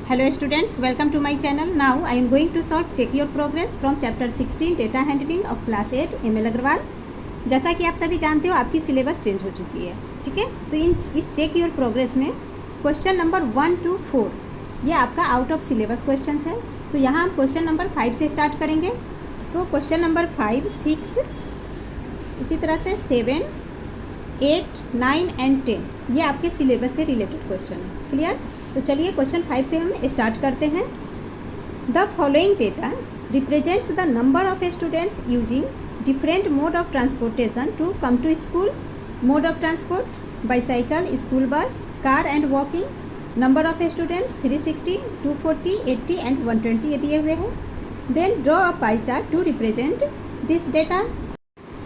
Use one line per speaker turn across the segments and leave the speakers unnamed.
Hello students, welcome to my channel. Now I am going to solve check your progress from chapter 16 data handling of class 8 ML Agarwal. जैसा कि आप सभी जानते हो आपकी syllabus change हो चुकी है, ठीक है। तो इस चेक योर प्रोग्रेस में क्वेश्चन नंबर 1 to 4 ये आपका आउट ऑफ सिलेबस क्वेश्चन है। तो यहाँ हम क्वेश्चन नंबर 5 से स्टार्ट करेंगे। तो क्वेश्चन नंबर 5, 6, इसी तरह से 7, 8, 9 एंड 10 ये आपके सिलेबस से रिलेटेड क्वेश्चन है। क्लियर? तो चलिए क्वेश्चन 5 से हम स्टार्ट करते हैं। The following data represents the number of students using different mode of transportation to come to school. Mode of transport bicycle, school bus, car and walking. Number of students 360, 240, 80 and 120 ये दिए हुए हैं। Then draw a pie chart to represent this data.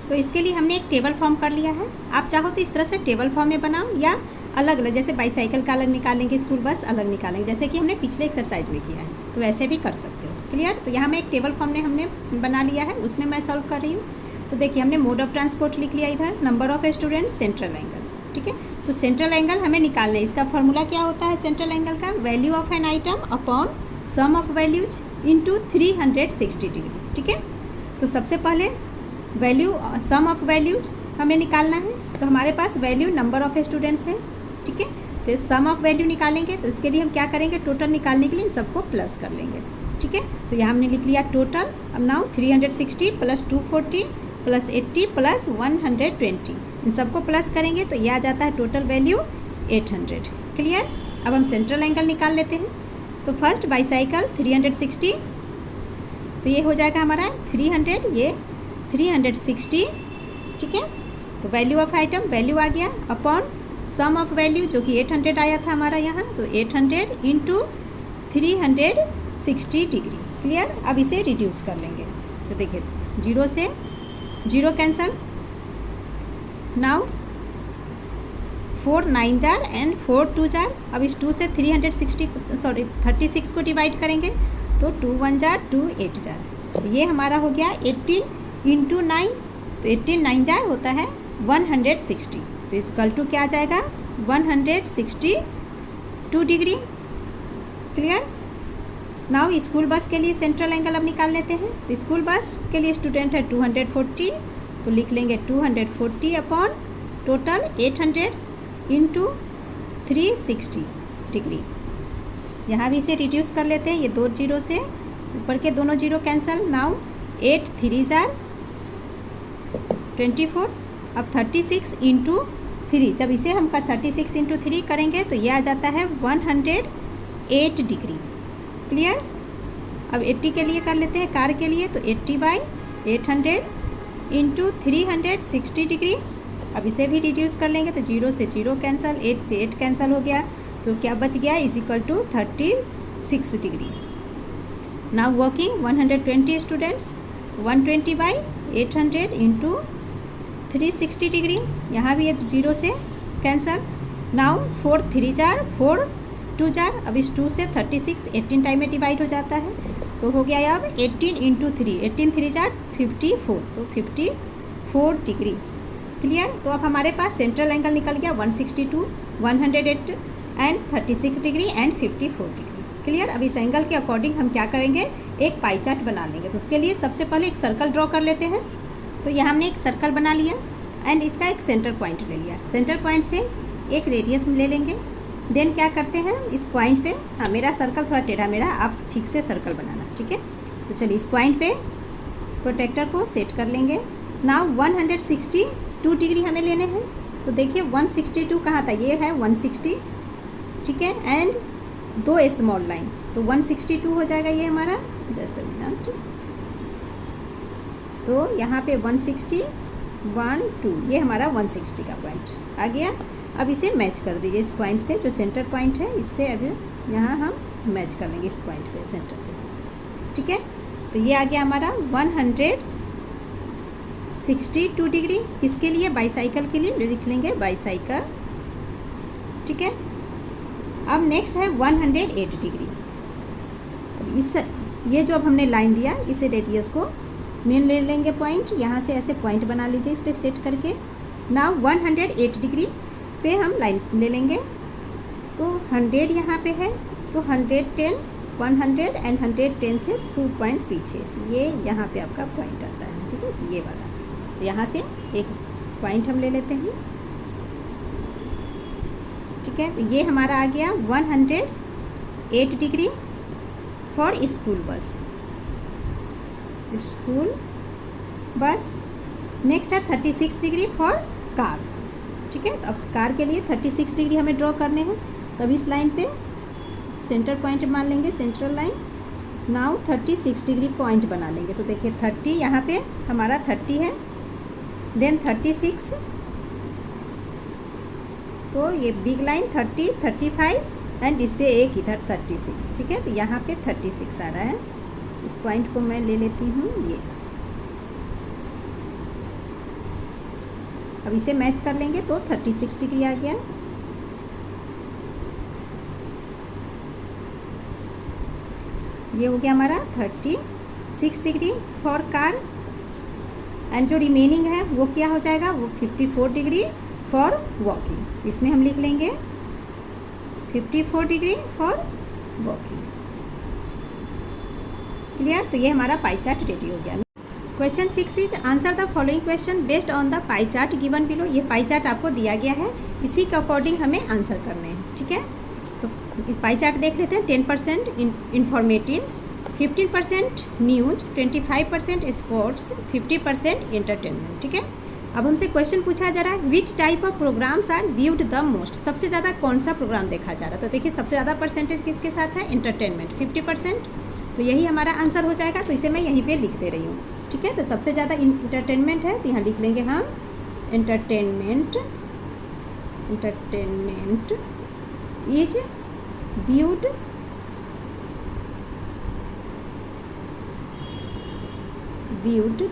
तो इसके लिए हमने एक table form कर लिया है। आप चाहो तो इस तरह से टेबल फॉर्म में बनाओ या अलग अलग, जैसे बाईसाइकिल का अलग निकालेंगे, स्कूल बस अलग निकालेंगे, जैसे कि हमने पिछले एक्सरसाइज में किया है, तो वैसे भी कर सकते हो। क्लियर? तो यहाँ में एक टेबल फॉर्म हमने बना लिया है, उसमें मैं सॉल्व कर रही हूँ। तो देखिए हमने मोड ऑफ ट्रांसपोर्ट लिख लिया इधर, number of students, central angle, ठीक है। तो सेंट्रल एंगल हमें निकालना है। इसका फॉर्मूला क्या होता है सेंट्रल एंगल का? Value of an item upon sum of values into 360 degree, ठीक है। तो सबसे पहले वैल्यू सम ऑफ वैल्यूज हमें निकालना है। तो हमारे पास वैल्यू नंबर ऑफ स्टूडेंट्स है, ठीक है। तो सम ऑफ वैल्यू निकालेंगे तो इसके लिए हम क्या करेंगे, टोटल निकालने के लिए इन सबको प्लस कर लेंगे, ठीक है। तो यहाँ हमने लिख लिया टोटल। अब नाउ 360 प्लस 240 प्लस 80 प्लस 120 इन सबको प्लस करेंगे तो ये आ जाता है टोटल वैल्यू 800। क्लियर? अब हम सेंट्रल एंगल निकाल लेते हैं। तो फर्स्ट बाईसाइकिल 360, तो ये हो जाएगा हमारा 300, ये 360, ठीक है। तो वैल्यू ऑफ आइटम वैल्यू आ गया अपॉन सम ऑफ वैल्यू जो कि 800 आया था हमारा यहाँ, तो 800 इंटू 360 डिग्री। क्लियर? अब इसे रिड्यूस कर लेंगे। तो देखिए 0 से 0 cancel. Now 4 9 jar and 4 2 jar. अब इस 2 से 36 को डिवाइड करेंगे तो 2 1 जार 2 8 जार। तो ये हमारा हो गया 18 इंटू 9। तो 18 9 जार होता है 160। तो इक्वल टू क्या आ जाएगा 162 degree. Clear? Now school bus के लिए सेंट्रल एंगल अब निकाल लेते हैं। तो स्कूल बस के लिए स्टूडेंट है 240, तो लिख लेंगे 240 अपॉन टोटल 800 इंटू 360 डिग्री। यहाँ भी इसे रिड्यूस कर लेते हैं। ये 2 जीरो से ऊपर के दोनों जीरो कैंसल। Now 8 3 jar 24। अब 36 इंटू 3, जब इसे हम 36 इंटू 3 करेंगे तो ये आ जाता है 108 डिग्री। क्लियर? अब 80 के लिए कर लेते हैं, कार के लिए। तो 80/800 इंटू 360 डिग्री। अब इसे भी रिड्यूस कर लेंगे तो 0 से 0 कैंसल, 8 से 8 कैंसल हो गया। तो क्या बच गया is equal to 36 degree. Now walking 120 students, 120/800 into 360 degree. यहाँ भी ये 0 से कैंसल। Now 4 3 jar 4 2 jar. अब इस 2 से 36 18 टाइम में डिवाइड हो जाता है, तो हो गया अब 18 इंटू 3, 18 3 जार 54, तो 54 डिग्री। क्लियर? तो अब हमारे पास सेंट्रल एंगल निकल गया 162, 108 and 36 degree and 54 degree. Clear? अब इस एंगल के अकॉर्डिंग हम क्या करेंगे, एक पाई चार्ट बना लेंगे। तो उसके लिए सबसे पहले एक सर्कल ड्रॉ कर लेते हैं। तो यहाँ हमने एक सर्कल बना लिया एंड इसका एक सेंटर पॉइंट ले लिया। सेंटर पॉइंट से एक रेडियस ले लेंगे। देन क्या करते हैं, इस पॉइंट पे, हाँ मेरा सर्कल थोड़ा टेढ़ा मेरा, आप ठीक से सर्कल बनाना, ठीक है। तो चलिए इस पॉइंट पे प्रोटेक्टर को सेट कर लेंगे। नाउ 162 डिग्री हमें लेने हैं। तो देखिए 162 कहाँ था, ये है 160, ठीक है। एंड 2 स्मॉल लाइन, तो 162 हो जाएगा ये हमारा। Just a minute. तो यहाँ पे 160 1 2 ये हमारा 160 का पॉइंट आ गया। अब इसे मैच कर दीजिए इस पॉइंट से, जो सेंटर पॉइंट है इससे अभी यहाँ हम मैच कर लेंगे इस पॉइंट पे, सेंटर पे, ठीक है। तो ये आ गया हमारा 162 डिग्री। किसके लिए? बाईसाइकिल के लिए लिख लेंगे बाईसाइकिल, ठीक है। अब नेक्स्ट है 108 डिग्री। अब इस ये जो अब हमने लाइन लिया इस रेडियस को मेन ले लेंगे पॉइंट, यहाँ से ऐसे पॉइंट बना लीजिए इस पर सेट करके। नाउ 108 डिग्री पे हम लाइन ले लेंगे। तो 100 यहाँ पे है, तो 110, 100 एंड 110 से 2 पॉइंट पीछे, तो ये यहाँ पे आपका पॉइंट आता है, ठीक है, ये वाला। तो यहाँ से एक पॉइंट हम ले लेते हैं, ठीक है। तो ये हमारा आ गया 108 degree for school bus, school bus. Next है 36 डिग्री फॉर कार, ठीक है। तो अब कार के लिए 36 डिग्री हमें ड्रॉ करने हैं, तब इस लाइन पे सेंटर पॉइंट मान लेंगे, central line. Now 36 degree point बना लेंगे। तो देखिए 30 यहाँ पे हमारा 30 है, देन 36, तो ये बिग लाइन 30, 35 एंड इससे एक इधर 36, ठीक है। तो यहाँ पे 36 आ रहा है, इस पॉइंट को मैं ले लेती हूँ ये। अब इसे मैच कर लेंगे तो 36 डिग्री आ गया। ये हो गया हमारा 36 डिग्री फॉर कार, एंड जो रिमेनिंग है वो क्या हो जाएगा, वो 54 डिग्री फॉर वॉकिंग। इसमें हम लिख लेंगे 54 डिग्री फॉर वॉकिंग। क्लियर। तो ये हमारा पाई चार्ट रेडी हो गया। Question 6 is answer the following question based on the pie chart given below. ये पाई चार्ट आपको दिया गया है, इसी के अकॉर्डिंग हमें आंसर करने हैं, ठीक है। तो इस पाई चार्ट देख लेते हैं। 10% इंफॉर्मेटिव, 15% न्यूज, 25% स्पोर्ट्स, 50% एंटरटेनमेंट, ठीक है। अब हमसे क्वेश्चन पूछा जा रहा है which type of programs are viewed the most. सबसे ज़्यादा कौन सा प्रोग्राम देखा जा रहा है। तो देखिए सबसे ज़्यादा परसेंटेज किसके साथ है, एंटरटेनमेंट 50%। तो यही हमारा आंसर हो जाएगा। तो इसे मैं यहीं पे लिख दे रही हूँ, ठीक है। तो सबसे ज़्यादा इंटरटेनमेंट है, तो यहाँ लिख लेंगे हम entertainment, entertainment is viewed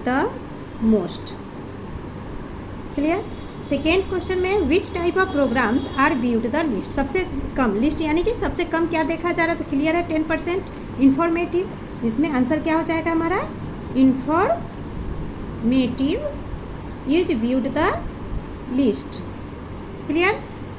the most. Clear. Second question में which type of programs are viewed the list. सबसे कम, लिस्ट यानी कि सबसे कम क्या देखा जा रहा है। तो क्लियर है 10%। इंफॉर्मेटिव, इसमें आंसर क्या हो जाएगा हमारा, informative is viewed the list. Clear.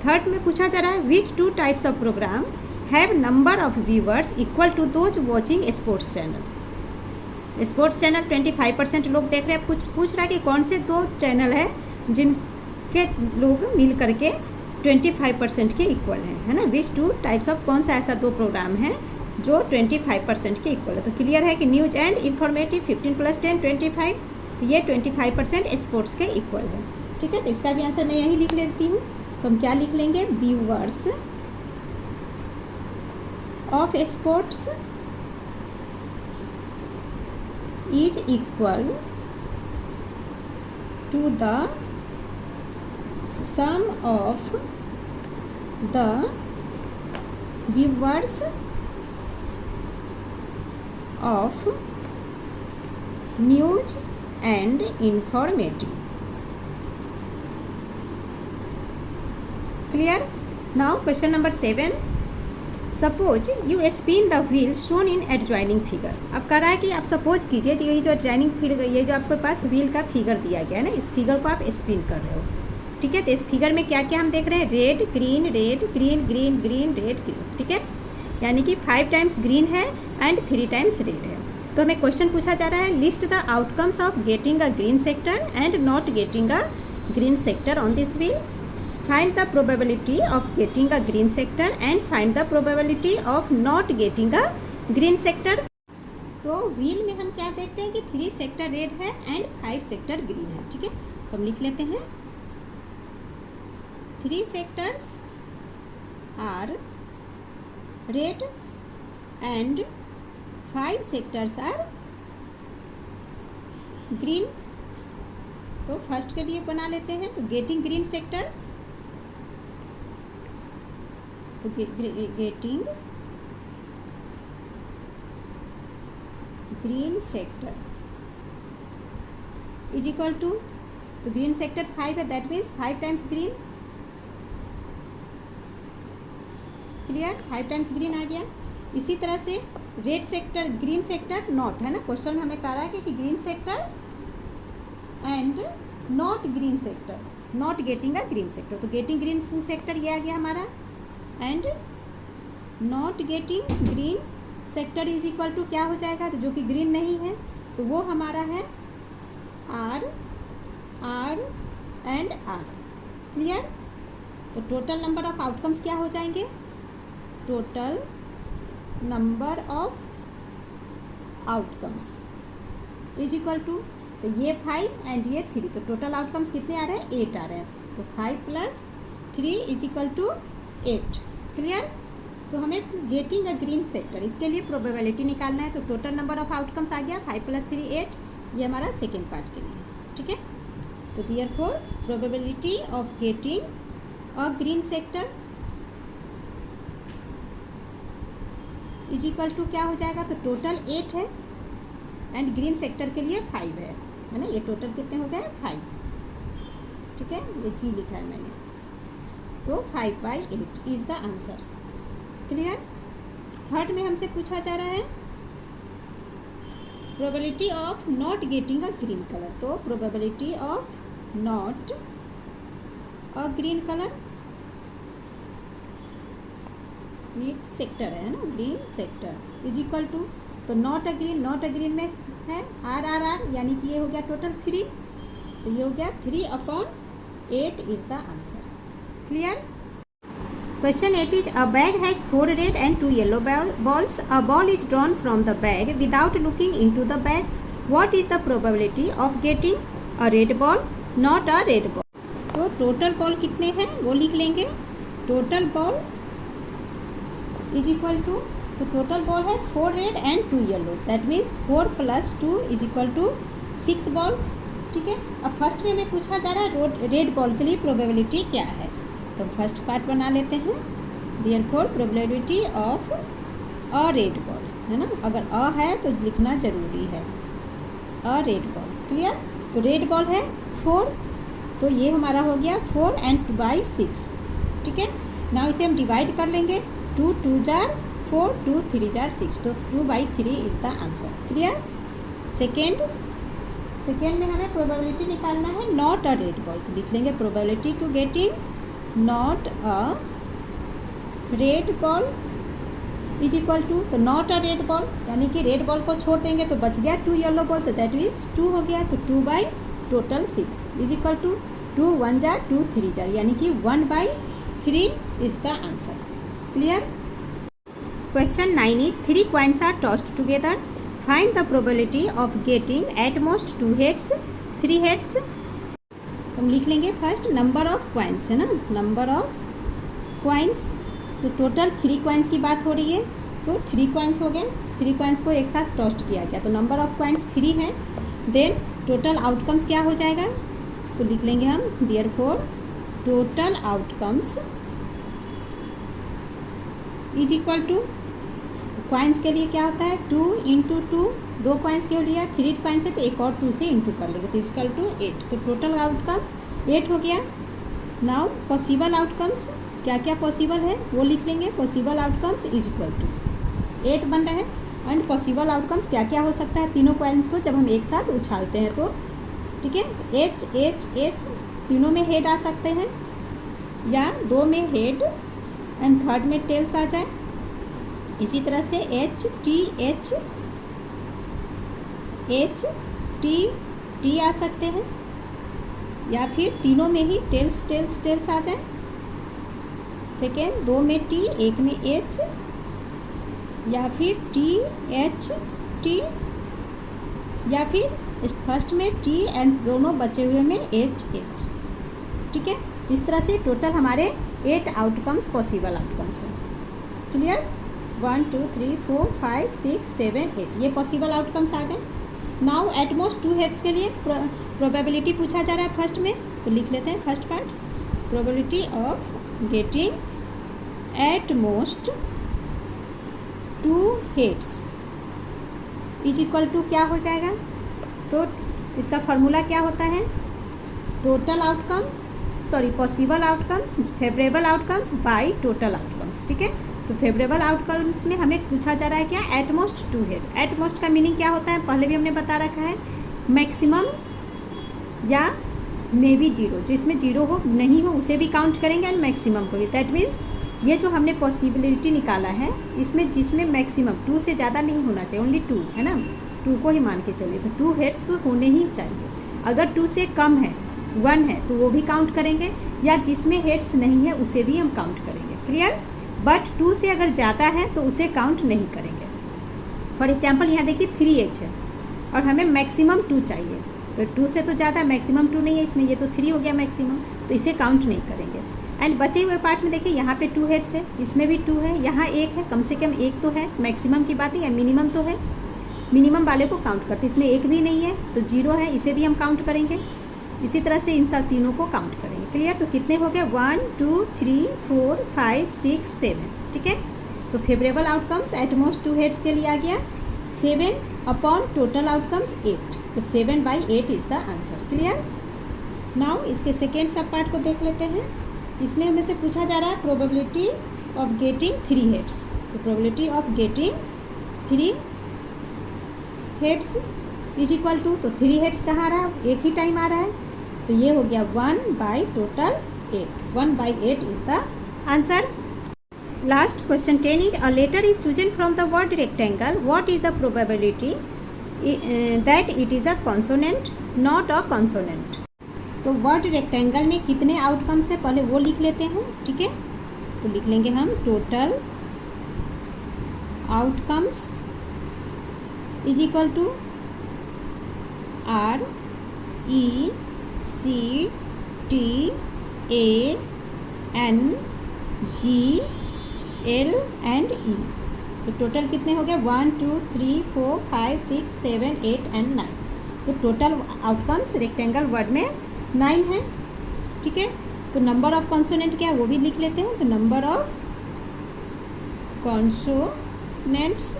Third में पूछा जा रहा है which 2 types of program have number of viewers equal to those watching sports channel. Sports channel 25% लोग देख रहे हैं। पूछ रहा है कि कौन से 2 चैनल है जिनके लोग मिल करके 25% के इक्वल है ना। विच 2 टाइप्स ऑफ, कौन सा ऐसा 2 प्रोग्राम है जो 25% के इक्वल है। तो क्लियर है कि न्यूज एंड इंफॉर्मेटिव 15 + 10 25, ये 25% स्पोर्ट्स के इक्वल है, ठीक है। तो इसका भी आंसर मैं यही लिख लेती हूँ। तो हम क्या लिख लेंगे, viewers of sports is equal to the sum of the viewers of news and informative. Clear. Now question number 7, suppose you spin the wheel shown in adjoining figure. अब कह रहा है कि आप सपोज कीजिए यही जो एडजॉइनिंग फिगर, ये जो आपके पास व्हील का फिगर दिया गया है ना, इस फिगर को आप स्पिन कर रहे हो, ठीक है। तो इस फिगर में क्या क्या हम देख रहे हैं, red green, green green, red green, ठीक है। यानी कि 5 टाइम्स ग्रीन है एंड 3 टाइम्स रेड है। तो हमें क्वेश्चन पूछा जा रहा है list the outcomes of getting a green sector and not getting a green sector on this wheel. Find the probability of getting a green sector and find the probability of not getting a green sector. तो wheel में हम क्या देखते हैं कि 3 sector red है and 5 sector green है, ठीक है। तो हम लिख लेते हैं 3 sectors are red and 5 sectors are green. तो फर्स्ट के लिए बना लेते हैं। तो गेटिंग ग्रीन सेक्टर, तो getting green sector is equal to, तो ग्रीन सेक्टर 5 है, that means 5 times green. Clear, 5 times green आ गया। इसी तरह से red sector, green sector not है ना, क्वेश्चन में हमें कह रहा है कि green sector and not green sector, not getting a green sector. तो गेटिंग ग्रीन सेक्टर ये आ गया हमारा, and not getting green sector is equal to क्या हो जाएगा, तो जो कि ग्रीन नहीं है तो वो हमारा है आर एंड आर। क्लियर। तो टोटल नंबर ऑफ आउटकम्स क्या हो जाएंगे, total number of outcomes is equal to, तो ये 5 एंड ये 3, तो टोटल आउटकम्स कितने आ रहे हैं, 8 आ रहे हैं। तो 5 + 3 इज इक्वल टू 8। क्लियर। तो हमें गेटिंग अ ग्रीन सेक्टर, इसके लिए प्रोबेबिलिटी निकालना है। तो टोटल नंबर ऑफ आउटकम्स आ गया 5 + 3 8, ये हमारा सेकेंड पार्ट के लिए। ठीक है। तो therefore probability of getting a green sector is equal to क्या हो जाएगा, तो टोटल 8 है एंड ग्रीन सेक्टर के लिए 5 है ना। ये टोटल कितने हो गए, 5। ठीक है, ये जी लिखा है मैंने। तो 5/8 is the answer. Clear. Third में हमसे पूछा जा रहा है probability of not getting a green colour. तो probability of not a green colour, green sector है ना, green sector is equal to, तो नॉट अ ग्रीन में है आर, यानी कि ये हो गया टोटल 3, तो ये हो गया 3/8 is the answer. Clear. Question 8 is a bag has 4 red and 2 yellow balls. A ball is drawn from the bag without looking into the bag. What is the probability of getting a red ball, not a red ball? तो total ball कितने हैं वो लिख लेंगे। Total ball is equal to, तो total ball है 4 red and 2 yellow, that means 4 + 2 is equal to 6 balls. ठीक है। अब फर्स्ट में हमें पूछा जा रहा है रेड बॉल के लिए प्रोबेबिलिटी क्या है, तो फर्स्ट पार्ट बना लेते हैं। Therefore probability of a red ball है ना, अगर अ है तो लिखना जरूरी है, अ रेड बॉल। क्लियर। तो रेड बॉल है 4, तो ये हमारा हो गया 4 एंड 2/6। ठीक है। नाउ इसे हम डिवाइड कर लेंगे, 2 × 2 = 4, 2 × 3 = 6, तो 2/3 is the answer. Clear. Second में हमें प्रोबेबिलिटी निकालना है नॉट अ रेड बॉल, तो लिख लेंगे probability to getting not a red ball is equal to, तो नॉट अ रेड बॉल यानी कि रेड बॉल को छोड़ देंगे तो बच गया 2 येलो बॉल, तो दैट मीन्स 2 हो गया, तो 2/6 इज इक्वल टू 2 × 1 = 2 × 3 = यानी कि 1/3 is the answer. Clear. Question 9 is 3 coins are tossed together. Find the probability of getting at most 2 heads, 3 heads. हम लिख लेंगे फर्स्ट नंबर ऑफ क्वाइंस है ना, नंबर ऑफ क्वाइंस, तो टोटल 3 क्वाइंस की बात हो रही है, तो 3 क्वाइंस हो गए, 3 क्वाइंस को एक साथ टॉस्ट किया गया, तो नंबर ऑफ क्वाइंस 3 है। देन टोटल आउटकम्स क्या हो जाएगा, तो लिख लेंगे हम therefore total outcomes is equal to, coins के लिए क्या होता है 2 × 2, 2 क्वाइंस के लिए 3 क्वाइंस है तो एक और 2 से इंटू कर लेंगे, तो इक्वल टू 8, तो टोटल आउटकम 8 हो गया। नाउ पॉसिबल आउटकम्स क्या क्या पॉसिबल है वो लिख लेंगे, possible outcomes is equal to 8 बन रहे हैं। एंड पॉसिबल आउटकम्स क्या क्या हो सकता है तीनों क्वाइंस को जब हम एक साथ उछालते हैं तो, ठीक है, एच एच एच तीनों में हेड आ सकते हैं, या 2 में हेड एंड थर्ड में टेल्स आ जाए। इसी तरह से एच टी आ सकते हैं, या फिर तीनों में ही टेल्स आ जाए। सेकेंड 2 में टी, 1 में एच, या फिर टी एच टी, या फिर फर्स्ट में टी एंड दोनों बचे हुए में एच एच। ठीक है। इस तरह से टोटल हमारे 8 आउटकम्स पॉसिबल आउटकम्स हैं। क्लियर। 1 2 3 4 5 6 7 8 ये पॉसिबल आउटकम्स आ गए। नाउ एट मोस्ट 2 हेड्स के लिए प्रोबेबिलिटी पूछा जा रहा है फर्स्ट में, तो लिख लेते हैं first part, probability of getting at most 2 heads is equal to क्या हो जाएगा, तो इसका फॉर्मूला क्या होता है, total outcomes possible outcomes favourable outcomes by total outcomes. ठीक है। तो फेवरेबल आउटकम्स में हमें पूछा जा रहा है क्या, eight most 2 head. At most का मीनिंग क्या होता है पहले भी हमने बता रखा है, मैक्सिमम या मे बी 0, जिसमें 0 हो नहीं हो उसे भी काउंट करेंगे एंड मैक्सिमम को भी। दैट मीन्स ये जो हमने पॉसिबिलिटी निकाला है इसमें जिसमें मैक्सिमम 2 से ज़्यादा नहीं होना चाहिए, ओनली 2 है ना, 2 को ही मान के चलिए, तो 2 हेड्स तो होने ही चाहिए। अगर 2 से कम है, 1 है, तो वो भी काउंट करेंगे, या जिसमें हेड्स नहीं है उसे भी हम काउंट करेंगे। क्लियर? बट 2 से अगर ज़्यादा है तो उसे काउंट नहीं करेंगे। फॉर एग्जाम्पल यहाँ देखिए 3H है और हमें मैक्सिमम 2 चाहिए, तो 2 से तो ज़्यादा, मैक्सिमम 2 नहीं है इसमें, ये तो 3 हो गया मैक्सिमम, तो इसे काउंट नहीं करेंगे। एंड बचे हुए पार्ट में देखिए यहाँ पे 2 हेड्स है, इसमें भी 2 है, यहाँ 1 है, कम से कम 1 तो है, मैक्सिमम की बात है या मिनिमम तो है, मिनिमम वाले को काउंट करते, इसमें 1 भी नहीं है तो 0 है, इसे भी हम काउंट करेंगे। इसी तरह से इन सब तीनों को काउंट करेंगे। क्लियर? तो कितने हो गए? 1 2 3 4 5 6 7। ठीक है, तो favourable outcomes eight most 2 heads के लिए आ गया 7 अपॉन टोटल आउटकम्स 8, तो 7/8 is the answer. Clear? Now इसके सेकेंड सब पार्ट को देख लेते हैं। इसमें हमें से पूछा जा रहा है प्रोबेबिलिटी ऑफ गेटिंग 3 हेड्स। तो probability of getting 3 heads is equal to, तो 3 हेड्स कहाँ आ रहा है? एक ही टाइम आ रहा है, तो ये हो गया 1/टोटल 8। 1/8 is the answer. Last question 10 is a letter is chosen from the word rectangle, what is the probability that it is a consonant not a consonant. तो वर्ड रेक्टेंगल में कितने आउटकम्स है पहले वो लिख लेते हैं। ठीक है, तो लिख लेंगे हम total outcomes is equal to R E C T A N G L and E। तो टोटल कितने हो गए? 1 2 3 4 5 6 7 8 एंड 9। तो टोटल आउटकम्स रेक्टेंगल वर्ड में 9 है। ठीक है, तो नंबर ऑफ कॉन्सोनेंट क्या है वो भी लिख लेते हैं। तो number of consonants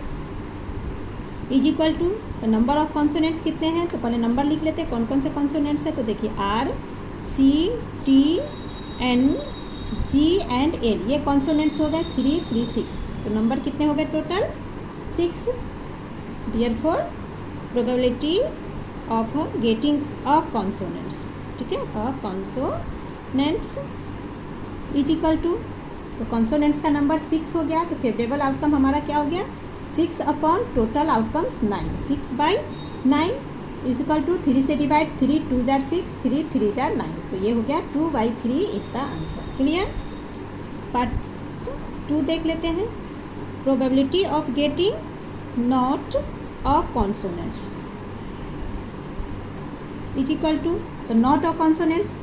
is equal to, तो नंबर ऑफ कॉन्सोनेंट्स कितने हैं तो पहले नंबर लिख लेते हैं, कौन कौन से कॉन्सोनेंट्स है। तो देखिए R C T N G and L, ये कॉन्सोनेंट्स हो गए 3 3 6। तो नंबर कितने हो गए total? 6। Therefore probability of getting a consonants, ठीक है, अ कॉन्सोनेंट्स इज इक्वल टू, तो कॉन्सोनेंट्स का नंबर 6 हो गया, तो फेवरेबल आउटकम हमारा क्या हो गया? 6 upon total outcomes 9। 6/9 is equal to 3 से डिवाइड, 3 2 जार 6, 3 3 जार 9, तो ये हो गया 2/3 is the answer. Clear? Part 2 देख लेते हैं। Probability of getting not a consonants is equal to, तो नॉट अ कॉन्सोनेंट्स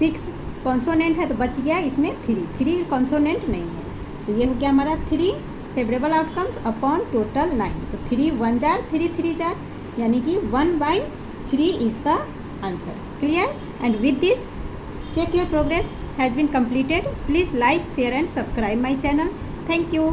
6 कॉन्सोनेंट है तो बच गया इसमें 3 कॉन्सोनेंट नहीं है, तो ये हो गया हमारा 3 फेवरेबल आउटकम्स अपॉन टोटल 9। तो 3 1 जार 3 3 जार, यानी कि 1/3 is the answer. Clear? And with this check your progress has been completed. Please like, share and subscribe my channel. Thank you.